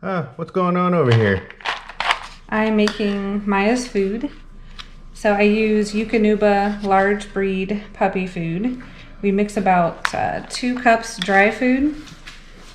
What's going on over here? I'm making Maya's food. So I use Eukanuba large breed puppy food. We mix about 2 cups dry food,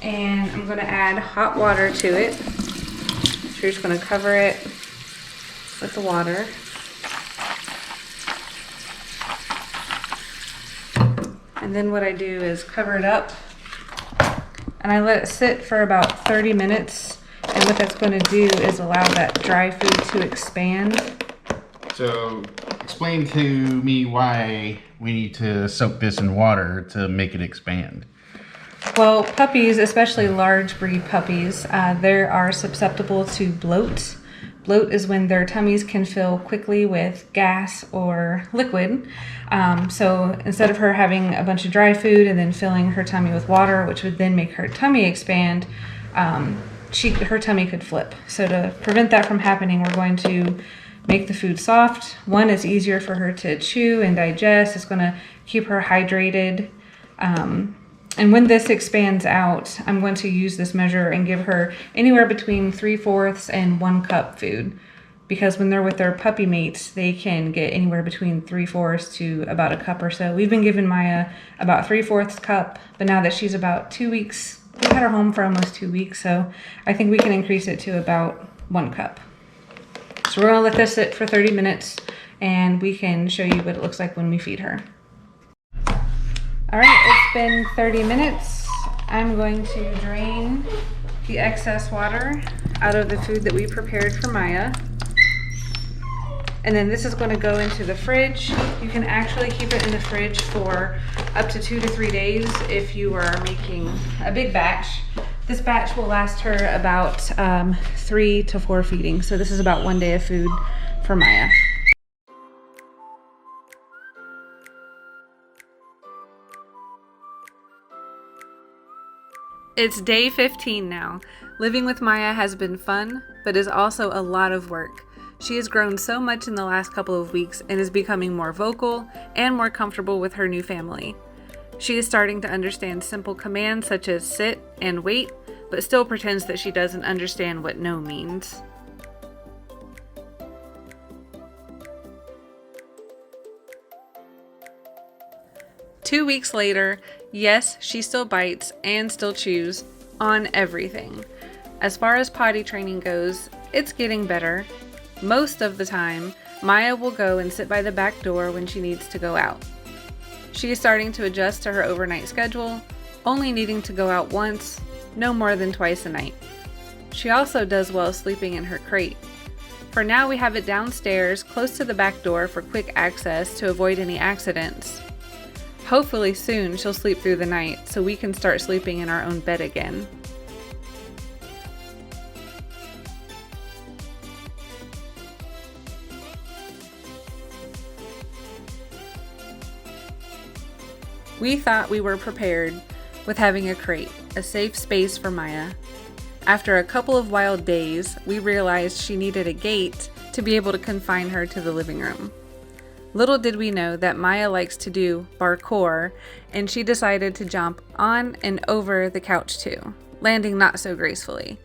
and I'm going to add hot water to it. So you're just going to cover it with the water. And then what I do is cover it up and I let it sit for about 30 minutes. And what that's going to do is allow that dry food to expand. So, explain to me why we need to soak this in water to make it expand. Well, puppies, especially large breed puppies, they are susceptible to bloat. Bloat is when their tummies can fill quickly with gas or liquid. So instead of her having a bunch of dry food and then filling her tummy with water, which would then make her tummy expand, her tummy could flip. So to prevent that from happening, we're going to make the food soft. One, it's easier for her to chew and digest. It's going to keep her hydrated. And when this expands out, I'm going to use this measure and give her anywhere between 3/4 and 1 cup food. Because when they're with their puppy mates, they can get anywhere between 3/4 to about a cup or so. We've been giving Maya about 3/4 cup, but now that she's about 2 weeks, we've had her home for almost 2 weeks, so I think we can increase it to about 1 cup. So we're gonna let this sit for 30 minutes and we can show you what it looks like when we feed her. All right, it's been 30 minutes. I'm going to drain the excess water out of the food that we prepared for Maya. And then this is going to go into the fridge. You can actually keep it in the fridge for up to 2 to 3 days if you are making a big batch. This batch will last her about 3 to 4 feedings. So this is about 1 day of food for Maya. It's day 15 now. Living with Maya has been fun, but is also a lot of work. She has grown so much in the last couple of weeks and is becoming more vocal and more comfortable with her new family. She is starting to understand simple commands such as sit and wait, but still pretends that she doesn't understand what no means. Two weeks later, yes, she still bites and still chews on everything. As far as potty training goes, it's getting better. Most of the time, Maya will go and sit by the back door when she needs to go out. She is starting to adjust to her overnight schedule, only needing to go out once, no more than twice a night. She also does well sleeping in her crate. For now, we have it downstairs, close to the back door for quick access to avoid any accidents. Hopefully soon she'll sleep through the night so we can start sleeping in our own bed again. We thought we were prepared with having a crate, a safe space for Maya. After a couple of wild days, we realized she needed a gate to be able to confine her to the living room. Little did we know that Maya likes to do parkour, and she decided to jump on and over the couch too, landing not so gracefully.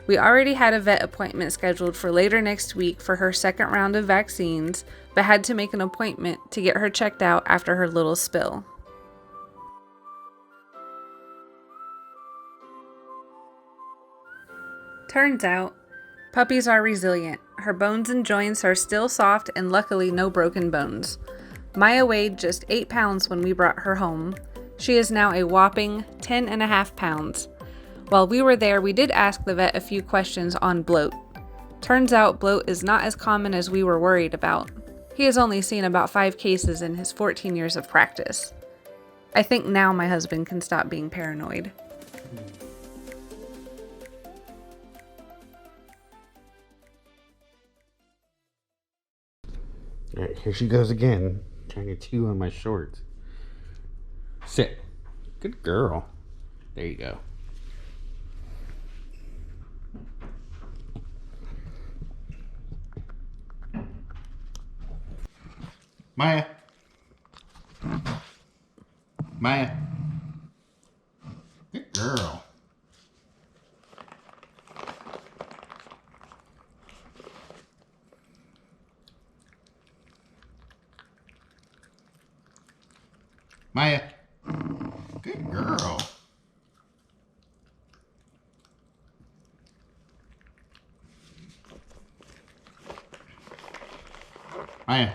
We already had a vet appointment scheduled for later next week for her second round of vaccines, but had to make an appointment to get her checked out after her little spill. Turns out, puppies are resilient. Her bones and joints are still soft and luckily no broken bones. Maya weighed just 8 pounds when we brought her home. She is now a whopping 10.5 pounds. While we were there, we did ask the vet a few questions on bloat. Turns out bloat is not as common as we were worried about. He has only seen about 5 cases in his 14 years of practice. I think now my husband can stop being paranoid. All right, here she goes again, trying to chew on my shorts. Sit. Good girl. There you go. Maya. Maya. Good girl. Maya. Good girl. Maya.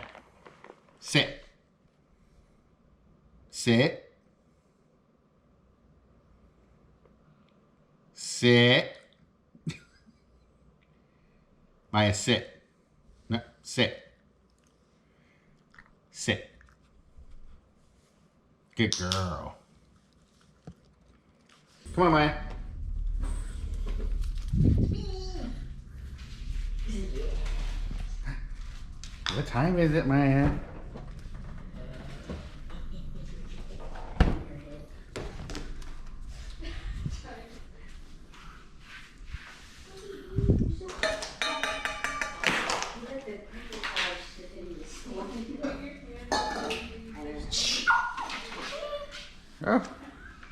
Sit. Sit. Sit. Maya, sit. No, sit. Sit. Good girl. Come on, Maya. What time is it, Maya? Oh,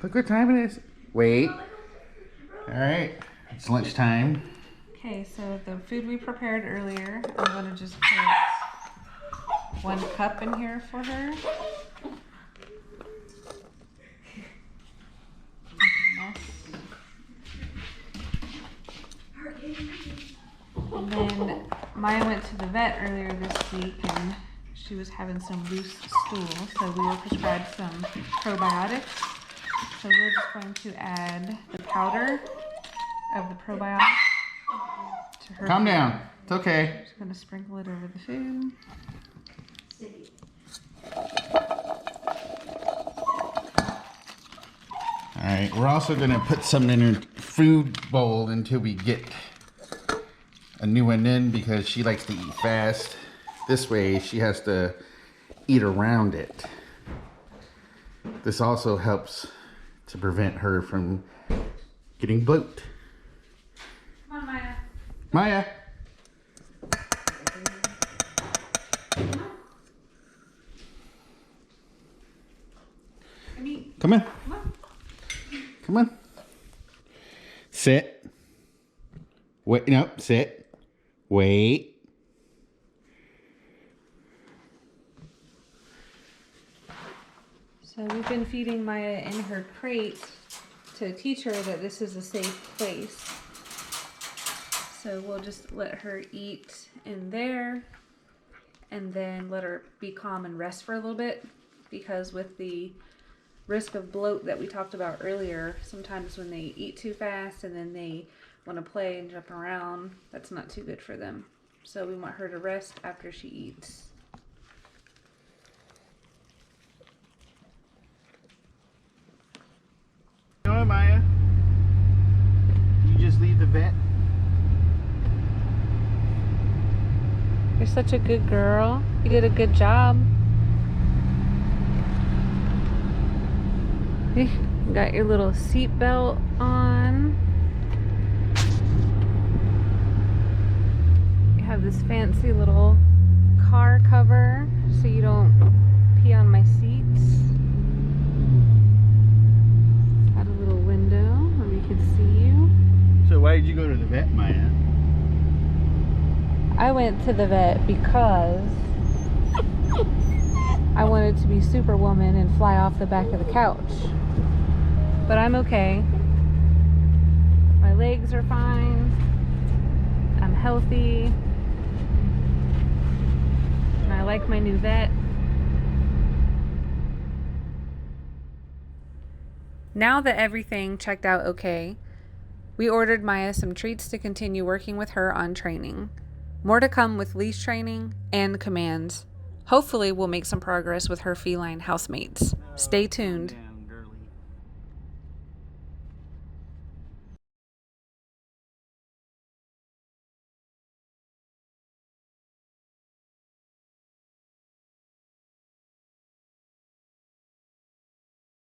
look what time it is. Wait. All right, it's lunchtime. Okay, so the food we prepared earlier, I'm gonna just put 1 cup in here for her. And then Maya went to the vet earlier this week and she was having some loose stool, so we were prescribed some probiotics. So we're just going to add the powder of the probiotics to her. Calm down. It's okay. Just going to sprinkle it over the food. All right, we're also gonna put some in her food bowl until we get a new one in because she likes to eat fast. This way she has to eat around it. This also helps to prevent her from getting bloat. Come on, Maya. Maya. Come on. Come on. Come on. Sit. Wait, no, sit. Wait. So we've been feeding Maya in her crate to teach her that this is a safe place. So we'll just let her eat in there and then let her be calm and rest for a little bit, because with the risk of bloat that we talked about earlier, sometimes when they eat too fast and then they want to play and jump around, that's not too good for them. So we want her to rest after she eats. You know what, Maya? You just leave the vet. You're such a good girl. You did a good job. You got your little seat belt on. You have this fancy little car cover so you don't pee on my seats. Got a little window where we could see you. So why did you go to the vet, Maya? I went to the vet because I wanted to be Superwoman and fly off the back of the couch. But I'm okay. My legs are fine. I'm healthy. And I like my new vet. Now that everything checked out okay, we ordered Maya some treats to continue working with her on training. More to come with leash training and commands. Hopefully we'll make some progress with her feline housemates. Stay tuned.